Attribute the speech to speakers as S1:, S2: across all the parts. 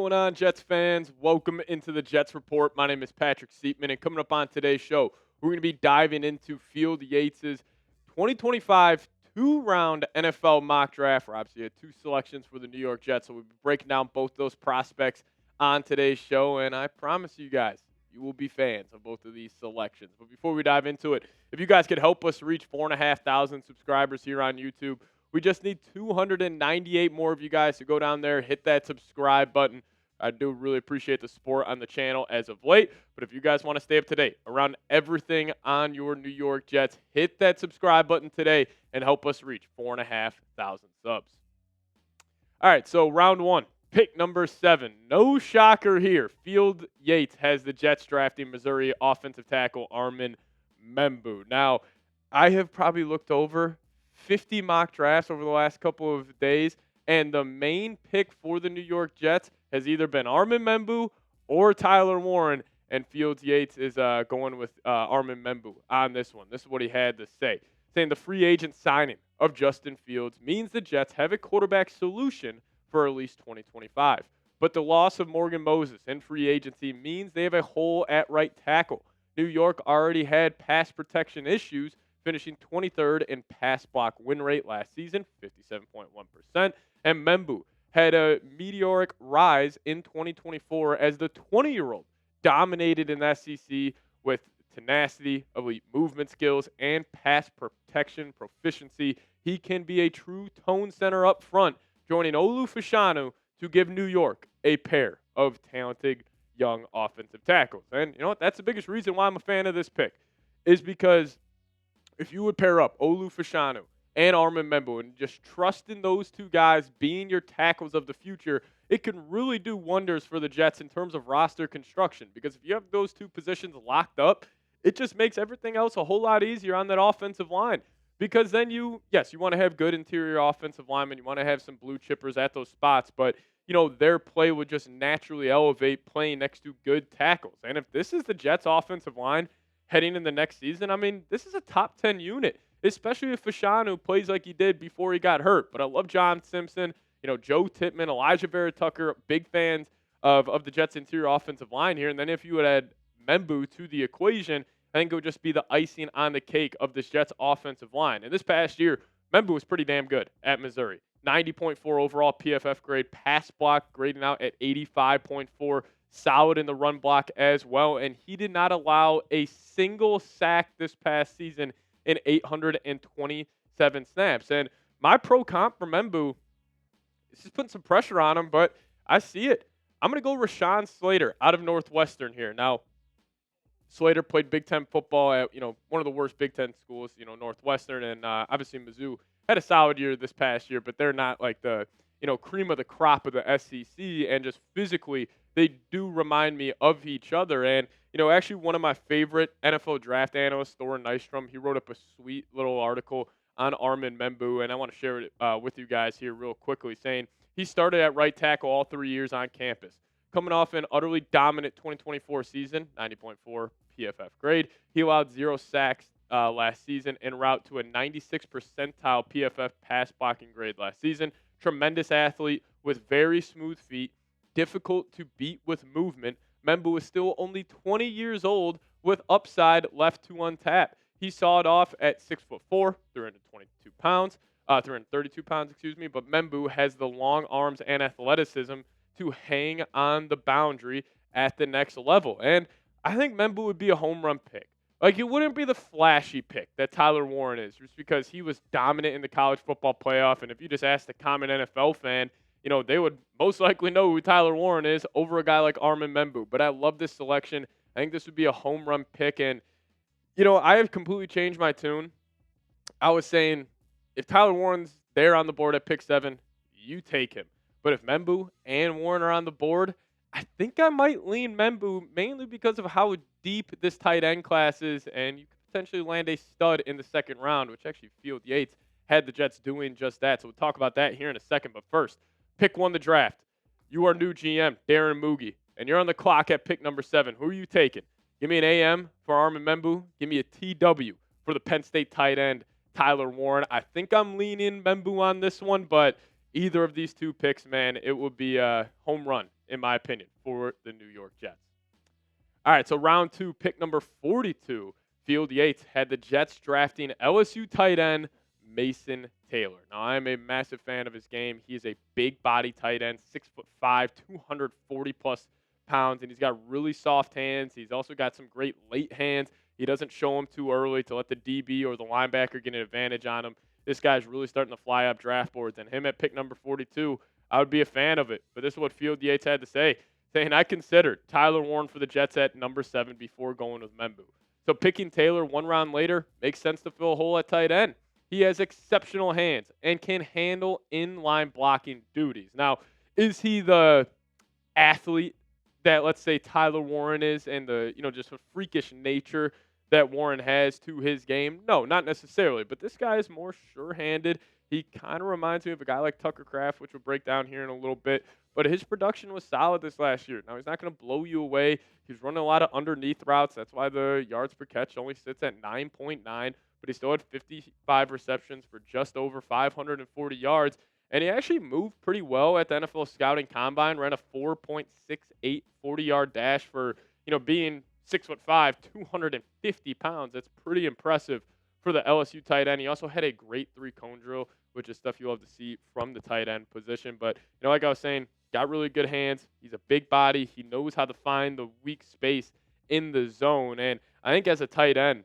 S1: going on, Jets fans? Welcome into the Jets Report. My name is Patrick Siepman, and coming up on today's show, we're going to be diving into Field Yates' 2025 two-round NFL mock draft. We're obviously had two selections for the New York Jets, so we'll be breaking down both those prospects on today's show, and I promise you guys, you will be fans of both of these selections. But before we dive into it, if you guys could help us reach 4,500 subscribers here on YouTube, we just need 298 more of you guys to go down there, hit that subscribe button. I do really appreciate the support on the channel as of late. But if you guys want to stay up to date around everything on your New York Jets, hit that subscribe button today and help us reach 4,500 subs. All right, so round one, pick number 7. No shocker here. Field Yates has the Jets drafting Missouri offensive tackle Armand Membou. Now, I have probably looked over 50 mock drafts over the last couple of days, and the main pick for the New York Jets has either been Armand Membou or Tyler Warren, and Fields Yates is going with Armand Membou on this one. This is what he had to say, saying the free agent signing of Justin Fields means the Jets have a quarterback solution for at least 2025. But the loss of Morgan Moses in free agency means they have a hole at right tackle. New York already had pass protection issues, finishing 23rd in pass block win rate last season, 57.1%. And Membou had a meteoric rise in 2024 as the 20-year-old dominated in the SEC with tenacity, elite movement skills, and pass protection proficiency. He can be a true tone center up front, joining Olu Fashanu to give New York a pair of talented young offensive tackles. And you know what? That's the biggest reason why I'm a fan of this pick, is because if you would pair up Olu Fashanu and Armand Membou and just trust in those two guys being your tackles of the future, it can really do wonders for the Jets in terms of roster construction. Because if you have those two positions locked up, it just makes everything else a whole lot easier on that offensive line. Because then you want to have good interior offensive linemen. You want to have some blue chippers at those spots. But, their play would just naturally elevate playing next to good tackles. And if this is the Jets' offensive line heading in the next season, I mean, this is a top 10 unit, especially if Fashanu plays like he did before he got hurt. But I love John Simpson, Joe Tippmann, Elijah Vera Tucker, big fans of the Jets' interior offensive line here. And then if you would add Membou to the equation, I think it would just be the icing on the cake of this Jets offensive line. And this past year, Membou was pretty damn good at Missouri. 90.4 overall PFF grade, pass block grading out at 85.4, solid in the run block as well. And he did not allow a single sack this past season in 827 snaps. And my pro comp for Membou is just putting some pressure on him, but I see it. I'm going to go Rashawn Slater out of Northwestern here. Now, Slater played Big Ten football at, one of the worst Big Ten schools, Northwestern, and obviously Mizzou had a solid year this past year, but they're not like the, cream of the crop of the SEC, and just physically they do remind me of each other. And, actually one of my favorite NFL draft analysts, Thorin Nystrom, he wrote up a sweet little article on Armand Membou, and I want to share it with you guys here real quickly, saying he started at right tackle all 3 years on campus. Coming off an utterly dominant 2024 season, 90.4 PFF grade, he allowed 0 sacks last season en route to a 96 percentile PFF pass blocking grade last season. Tremendous athlete with very smooth feet, difficult to beat with movement. Membou is still only 20 years old with upside left to untap. He sawed off at 6'4", 332 pounds, but Membou has the long arms and athleticism to hang on the boundary at the next level. And I think Membou would be a home run pick. Like, it wouldn't be the flashy pick that Tyler Warren is, just because he was dominant in the college football playoff. And if you just ask the common NFL fan, they would most likely know who Tyler Warren is over a guy like Armand Membou. But I love this selection. I think this would be a home run pick. And, I have completely changed my tune. I was saying, if Tyler Warren's there on the board at pick 7, you take him. But if Membou and Warren are on the board, I think I might lean Membou, mainly because of how deep this tight end class is, and you could potentially land a stud in the second round, which actually Field Yates had the Jets doing just that. So we'll talk about that here in a second. But first, pick 1 the draft. You are new GM, Darren Moogie, and you're on the clock at pick number 7. Who are you taking? Give me an AM for Armand Membou. Give me a TW for the Penn State tight end, Tyler Warren. I think I'm leaning Membou on this one, but either of these two picks, man, it would be a home run in my opinion, for the New York Jets. All right, so round 2, pick number 42, Field Yates had the Jets drafting LSU tight end Mason Taylor. Now, I'm a massive fan of his game. He is a big body tight end, 6'5", 240+ pounds, and he's got really soft hands. He's also got some great late hands. He doesn't show them too early to let the DB or the linebacker get an advantage on him. This guy's really starting to fly up draft boards, and him at pick number 42, I would be a fan of it. But this is what Field Yates had to say, saying, I considered Tyler Warren for the Jets at number 7 before going with Membou. So picking Taylor 1 round later makes sense to fill a hole at tight end. He has exceptional hands and can handle in-line blocking duties. Now, is he the athlete that, let's say, Tyler Warren is, and the, just a freakish nature that Warren has to his game? No, not necessarily. But this guy is more sure-handed. He kind of reminds me of a guy like Tucker Kraft, which we'll break down here in a little bit. But his production was solid this last year. Now, he's not going to blow you away. He's running a lot of underneath routes. That's why the yards per catch only sits at 9.9. But he still had 55 receptions for just over 540 yards. And he actually moved pretty well at the NFL Scouting Combine, ran a 4.68 40-yard dash for, being 6'5", 250 pounds. That's pretty impressive for the LSU tight end. He also had a great 3-cone drill, which is stuff you love to see from the tight end position. But, like I was saying, got really good hands. He's a big body. He knows how to find the weak space in the zone. And I think as a tight end,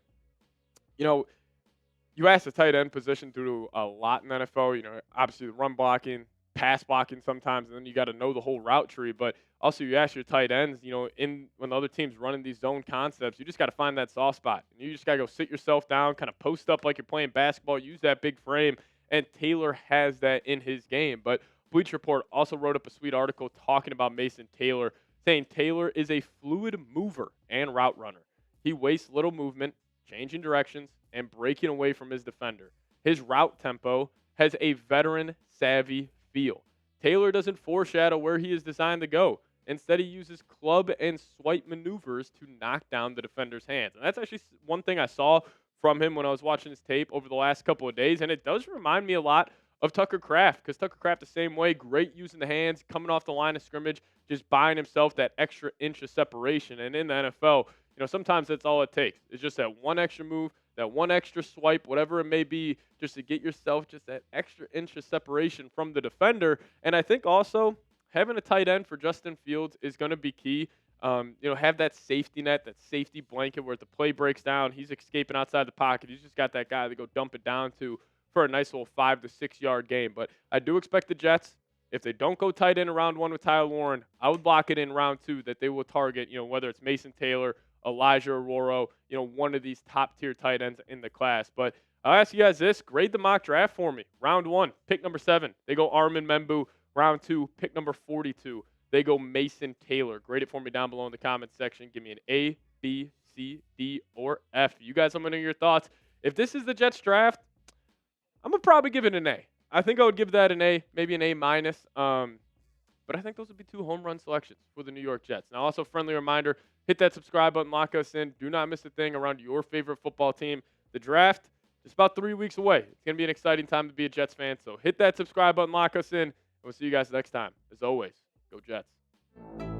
S1: you ask the tight end position to do a lot in the NFL. Obviously the run blocking, pass blocking sometimes, and then you got to know the whole route tree. But also you ask your tight ends, when the other team's running these zone concepts, you just got to find that soft spot. And you just got to go sit yourself down, kind of post up like you're playing basketball, use that big frame, and Taylor has that in his game. But Bleach Report also wrote up a sweet article talking about Mason Taylor, saying Taylor is a fluid mover and route runner. He wastes little movement, changing directions, and breaking away from his defender. His route tempo has a veteran-savvy feel. Taylor doesn't foreshadow where he is designed to go. Instead, he uses club and swipe maneuvers to knock down the defender's hands. And that's actually one thing I saw from him when I was watching his tape over the last couple of days, and it does remind me a lot of Tucker Kraft, because Tucker Kraft the same way, great using the hands, coming off the line of scrimmage, just buying himself that extra inch of separation. And in the NFL, sometimes that's all it takes. It's just that one extra move, that one extra swipe, whatever it may be, just to get yourself just that extra inch of separation from the defender. And I think also having a tight end for Justin Fields is going to be key. Have that safety net, that safety blanket where if the play breaks down, he's escaping outside the pocket. He's just got that guy to go dump it down to for a nice little 5 to 6 yard game. But I do expect the Jets, if they don't go tight end in round 1 with Tyler Warren, I would block it in round 2 that they will target, whether it's Mason Taylor, Elijah Arora, one of these top-tier tight ends in the class. But I'll ask you guys this. Grade the mock draft for me. Round 1, pick number 7, they go Armand Membou. Round 2, pick number 42, they go Mason Taylor. Grade it for me down below in the comments section. Give me an A, B, C, D, or F. You guys, let me know your thoughts. If this is the Jets draft, I'm going to probably give it an A. I think I would give that an A, maybe an A minus. But I think those would be 2 home run selections for the New York Jets. Now, also, friendly reminder, hit that subscribe button, lock us in. Do not miss a thing around your favorite football team. The draft is about 3 weeks away. It's going to be an exciting time to be a Jets fan. So hit that subscribe button, lock us in, and we'll see you guys next time. As always, go Jets.